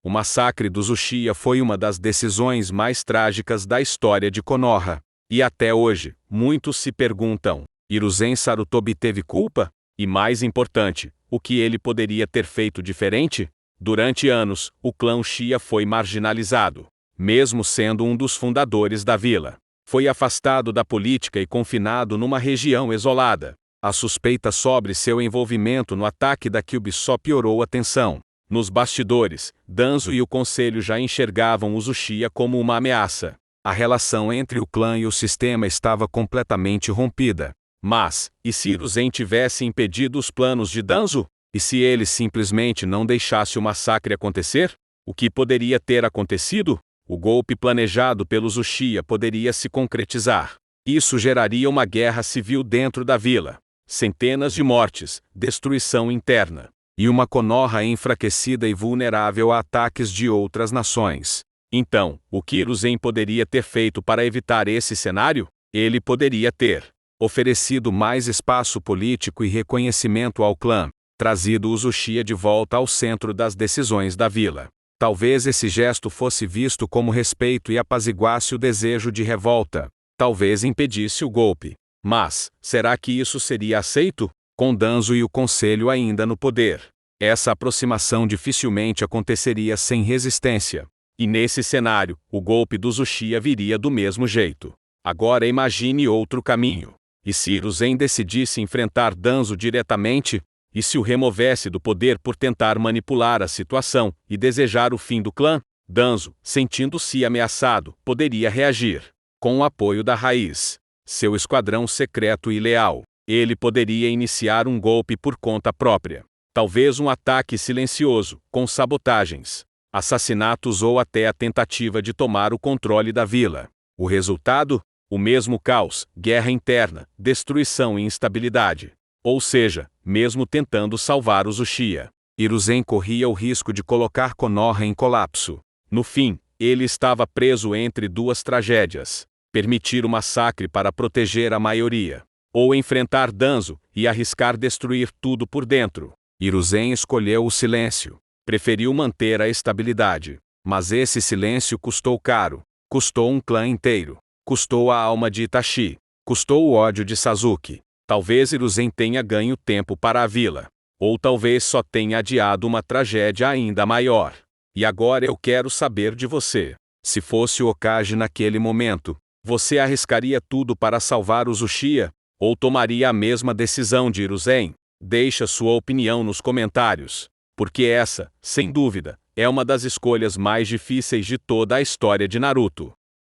O massacre dos Uchiha foi uma das decisões mais trágicas da história de Konoha. E até hoje, muitos se perguntam: Hiruzen Sarutobi teve culpa? E mais importante, o que ele poderia ter feito diferente? Durante anos, o clã Uchiha foi marginalizado, mesmo sendo um dos fundadores da vila. Foi afastado da política e confinado numa região isolada. A suspeita sobre seu envolvimento no ataque da Kyuubi só piorou a tensão. Nos bastidores, Danzo e o conselho já enxergavam os Uchiha como uma ameaça. A relação entre o clã e o sistema estava completamente rompida. Mas, e se Hiruzen tivesse impedido os planos de Danzo? E se ele simplesmente não deixasse o massacre acontecer? O que poderia ter acontecido? O golpe planejado pelos Uchiha poderia se concretizar. Isso geraria uma guerra civil dentro da vila. Centenas de mortes, destruição interna. E uma Konoha enfraquecida e vulnerável a ataques de outras nações. Então, o que Hiruzen poderia ter feito para evitar esse cenário? Ele poderia ter oferecido mais espaço político e reconhecimento ao clã, trazido os Uchiha de volta ao centro das decisões da vila. Talvez esse gesto fosse visto como respeito e apaziguasse o desejo de revolta. Talvez impedisse o golpe. Mas, será que isso seria aceito? Com Danzo e o conselho ainda no poder, essa aproximação dificilmente aconteceria sem resistência. E nesse cenário, o golpe dos Uchiha viria do mesmo jeito. Agora imagine outro caminho. E se Hiruzen decidisse enfrentar Danzo diretamente? E se o removesse do poder por tentar manipular a situação e desejar o fim do clã? Danzo, sentindo-se ameaçado, poderia reagir. Com o apoio da Raiz, seu esquadrão secreto e leal, ele poderia iniciar um golpe por conta própria. Talvez um ataque silencioso, com sabotagens, assassinatos ou até a tentativa de tomar o controle da vila. O resultado? O mesmo caos, guerra interna, destruição e instabilidade. Ou seja, mesmo tentando salvar os Uchiha, Hiruzen corria o risco de colocar Konoha em colapso. No fim, ele estava preso entre duas tragédias: permitir o massacre para proteger a maioria, ou enfrentar Danzo e arriscar destruir tudo por dentro. Hiruzen escolheu o silêncio. Preferiu manter a estabilidade. Mas esse silêncio custou caro. Custou um clã inteiro. Custou a alma de Itachi. Custou o ódio de Sasuke. Talvez Hiruzen tenha ganho tempo para a vila. Ou talvez só tenha adiado uma tragédia ainda maior. E agora eu quero saber de você. Se fosse o Hokage naquele momento, você arriscaria tudo para salvar os Uchiha? Ou tomaria a mesma decisão de Hiruzen? Deixa sua opinião nos comentários. Porque essa, sem dúvida, é uma das escolhas mais difíceis de toda a história de Naruto.